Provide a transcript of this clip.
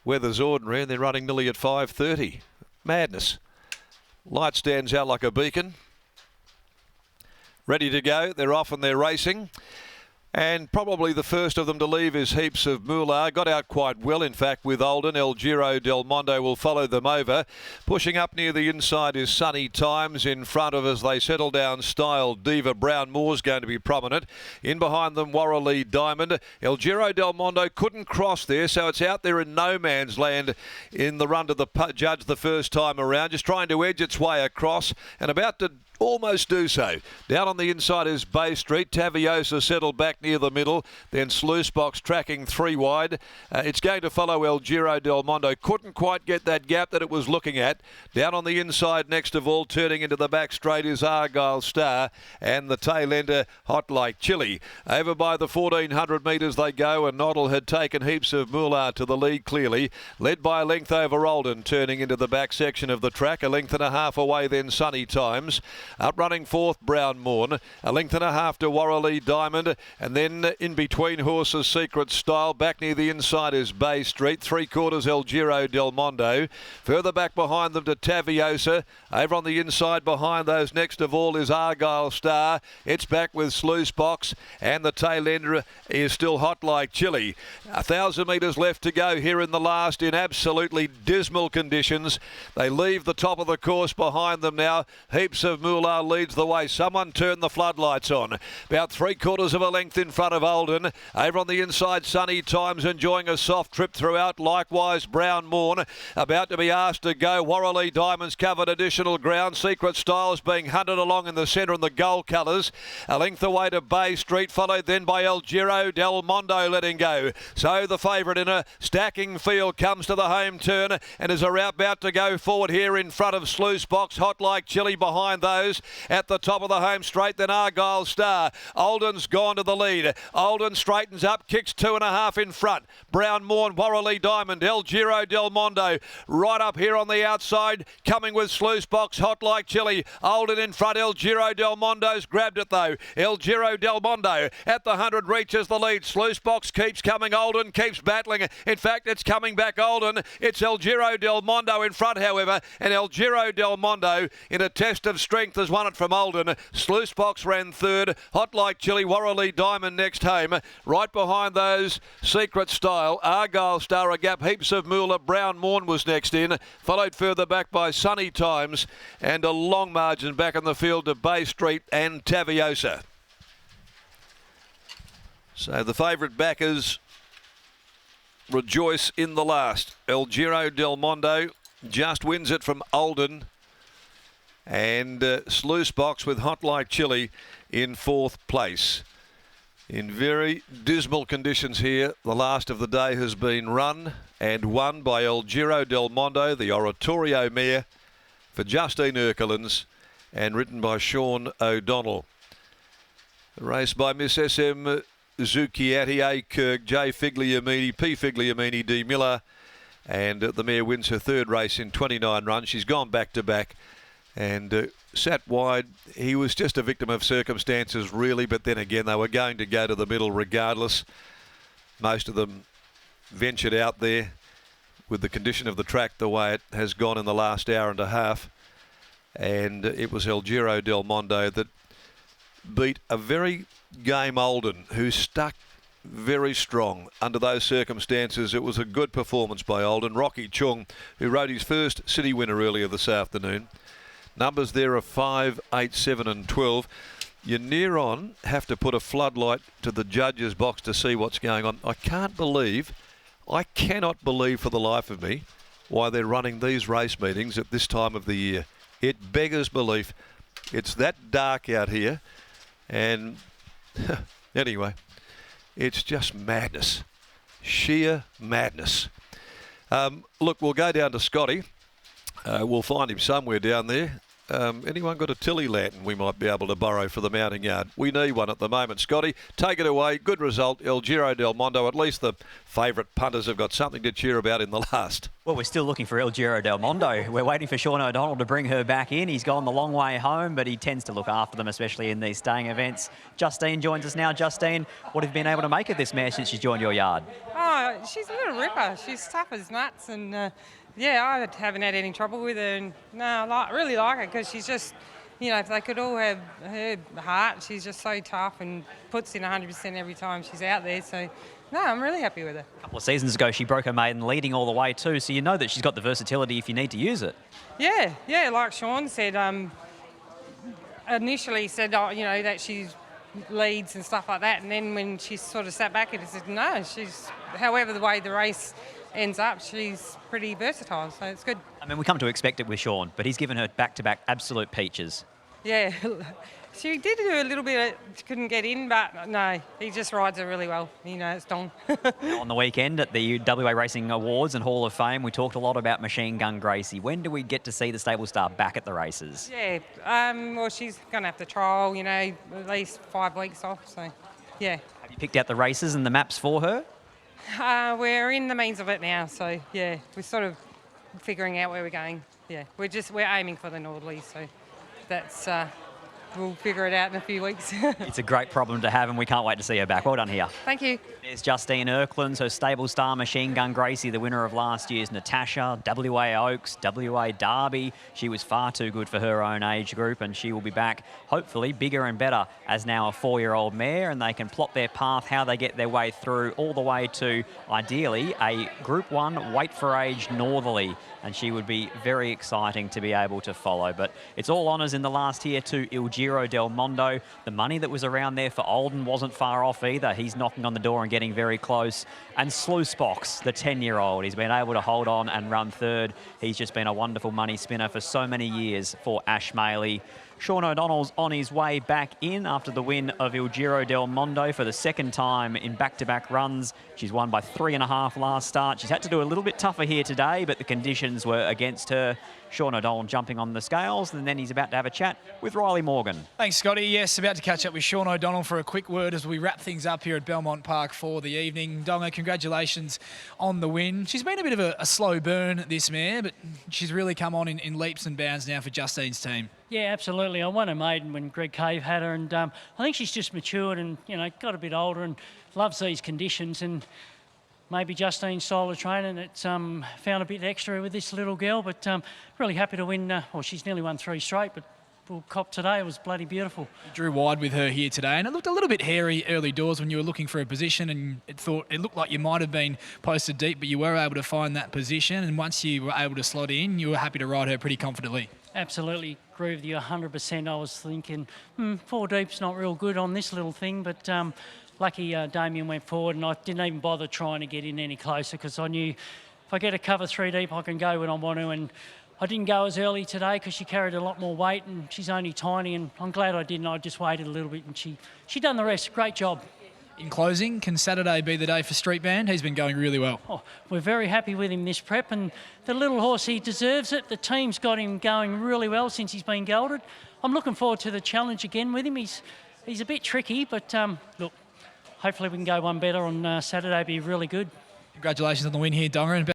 weather's ordinary and they're running nearly at 5:30. Madness. Light stands out like a beacon. Ready to go. They're off and they're racing. And probably the first of them to leave is Heaps of Moolah. Got out quite well, in fact, with Olden. ILGIRO, DELMONDO will follow them over. Pushing up near the inside is Sunny Times. In front of as they settle down, Style Diva. Brown Moore's going to be prominent. In behind them, Warreley Diamond. ILGIRO, DELMONDO couldn't cross there, so it's out there in no man's land in the run to the judge the first time around. Just trying to edge its way across and about to almost do so. Down on the inside is Bay Street. Taviosa settled back near the middle. Then Sluice Box tracking 3 wide. It's going to follow ILGIRO, DELMONDO. Couldn't quite get that gap that it was looking at. Down on the inside, next of all, turning into the back straight is Argyle Star. And the tail ender, Hot Like Chili. Over by the 1400 metres they go, and Noddle had taken Heaps of Moolah to the lead clearly. Led by a length over Olden, turning into the back section of the track. A length and a half away then Sunny Times. Up running fourth, Brown Morn. A length and a half to Warreley Diamond. And then in between horses, Secret Style. Back near the inside is Bay Street. 3/4 ILGIRO, DELMONDO. Further back behind them to Taviosa. Over on the inside behind those next of all is Argyle Star. It's back with Sluice Box. And the tail ender is still Hot Like Chili. 1,000 metres left to go here in the last in absolutely dismal conditions. They leave the top of the course behind them now. Heaps of Moolah leads the way. Someone turned the floodlights on. About 3/4 of a length in front of Olden. Over on the inside, Sunny Times enjoying a soft trip throughout. Likewise, Brown Morn about to be asked to go. Warreley Diamonds covered additional ground. Secret Styles being hunted along in the centre in the gold colours. A length away to Bay Street, followed then by ILGIRO, DELMONDO letting go. So the favourite in a stacking field comes to the home turn and is about to go forward here in front of Sluice Box. Hot Like Chili behind those. At the top of the home straight, then Argyle Star. Olden's gone to the lead. Olden straightens up, kicks 2.5 in front. Brown Morn, Warreley Diamond, ILGIRO, DELMONDO. Right up here on the outside, coming with Sluice Box, Hot Like Chili. Olden in front, ILGIRO, DELMONDO's grabbed it though. ILGIRO, DELMONDO at the 100 reaches the lead. Sluice Box keeps coming. Olden keeps battling. In fact, it's coming back Olden. It's ILGIRO, DELMONDO in front, however, and ILGIRO, DELMONDO in a test of strength has won it from Olden. Sluice Box ran third. Hot Like Chili, Warreley Diamond next home. Right behind those, Secret Style, Argyle Star, a gap. Heaps of Moolah. Brown Morn was next in. Followed further back by Sunny Times. And a long margin back in the field to Bay Street and Taviosa. So the favourite backers rejoice in the last. ILGIRO, DELMONDO just wins it from Olden. And Sluice Box with Hot Like Chili in fourth place. In very dismal conditions here, the last of the day has been run and won by ILGIRO, DELMONDO, the Oratorio mare for Justine Erkelins, and ridden by Sean O'Donnell. The race by Miss SM Zucchiatti, A. Kirk, J. Figliamini, P. Figliamini, D. Miller, and the mare wins her third race in 29 runs. She's gone back to back. And sat wide. He was just a victim of circumstances, really, but then again, they were going to go to the middle regardless. Most of them ventured out there with the condition of the track the way it has gone in the last hour and a half. And it was ILGIRO, DELMONDO that beat a very game Olden, who stuck very strong under those circumstances. It was a good performance by Olden. Rocky Chung, who rode his first city winner earlier this afternoon. Numbers there are 5, 8, 7 and 12. You near on have to put a floodlight to the judge's box to see what's going on. I cannot believe for the life of me why they're running these race meetings at this time of the year. It beggars belief. It's that dark out here. And anyway, it's just madness. Sheer madness. Look, we'll go down to Scotty. We'll find him somewhere down there. Anyone got a Tilly lantern we might be able to borrow for the mounting yard? We need one at the moment. Scotty, take it away. Good result. ILGIRO, DELMONDO. At least the favourite punters have got something to cheer about in the last. Well, we're still looking for ILGIRO, DELMONDO. We're waiting for Sean O'Donnell to bring her back in. He's gone the long way home, but he tends to look after them, especially in these staying events. Justine joins us now. Justine, what have you been able to make of this mare since she's joined your yard? Oh, Oh, she's a little ripper. She's tough as nuts, and yeah, I haven't had any trouble with her. And no, I really like her because she's just, you know, if they could all have her heart, she's just so tough and puts in 100% every time she's out there. So, no, I'm really happy with her. A couple of seasons ago, she broke her maiden leading all the way too, so you know that she's got the versatility if you need to use it. Yeah, like Sean said, initially said, oh, you know, that she leads and stuff like that, and then when she sort of sat back and said, no, she's, however the way the race ends up, she's pretty versatile, so it's good. I mean, we come to expect it with Sean, but he's given her back-to-back absolute peaches. Yeah, she did do a little bit, she couldn't get in, but no, he just rides her really well. You know, it's Don. On the weekend at the WA Racing Awards and Hall of Fame, we talked a lot about Machine Gun Gracie. When do we get to see the stable star back at the races? Yeah, well, she's going to have to trial, you know, at least 5 weeks off, so yeah. Have you picked out the races and the maps for her? We're in the means of it now, so yeah, we're sort of figuring out where we're going. Yeah, we're aiming for the Nordleys, so that's we'll figure it out in a few weeks. It's a great problem to have, and we can't wait to see her back. Well done here. Thank you. There's Justine Erklands, her stable star Machine Gun Gracie, the winner of last year's Natasha, WA Oaks, WA Derby. She was far too good for her own age group, and she will be back, hopefully, bigger and better as now a 4-year-old mare, and they can plot their path, how they get their way through, all the way to, ideally, a Group 1 weight for age northerly, and she would be very exciting to be able to follow. But it's all honours in the last here to ILGIRO DELMONDO. The money that was around there for Olden wasn't far off either. He's knocking on the door and getting very close. And Sluicebox, the 10-year-old, he's been able to hold on and run third. He's just been a wonderful money spinner for so many years for Ash Maley. Sean O'Donnell's on his way back in after the win of ILGIRO DELMONDO for the second time in back-to-back runs. She's won by 3.5 last start. She's had to do a little bit tougher here today, but the conditions were against her. Sean O'Donnell jumping on the scales, and then he's about to have a chat with Riley Morgan. Thanks, Scotty. Yes, about to catch up with Sean O'Donnell for a quick word as we wrap things up here at Belmont Park for the evening. Dongo, congratulations on the win. She's been a bit of a slow burn, this mare, but she's really come on in leaps and bounds now for Justine's team. Yeah, absolutely. I won a maiden when Greg Cave had her, and I think she's just matured and, you know, got a bit older and loves these conditions. And maybe Justine's style of training, it's found a bit extra with this little girl, but really happy to win. Well, she's nearly won 3 straight, but we'll cop today. It was bloody beautiful. You drew wide with her here today, and it looked a little bit hairy early doors when you were looking for a position, and it looked like you might have been posted deep, but you were able to find that position, and once you were able to slot in, you were happy to ride her pretty confidently. Absolutely, agree with you 100%. I was thinking, 4 deep's not real good on this little thing, but lucky Damien went forward, and I didn't even bother trying to get in any closer because I knew if I get a cover 3 deep, I can go when I want to. And I didn't go as early today because she carried a lot more weight, and she's only tiny, and I'm glad I didn't. I just waited a little bit, and she done the rest. Great job. In closing, can Saturday be the day for Street Band? He's been going really well. Oh, we're very happy with him this prep, and the little horse, he deserves it. The team's got him going really well since he's been gelded. I'm looking forward to the challenge again with him. He's a bit tricky, but look, hopefully we can go one better on Saturday. Be really good. Congratulations on the win here, Dongo.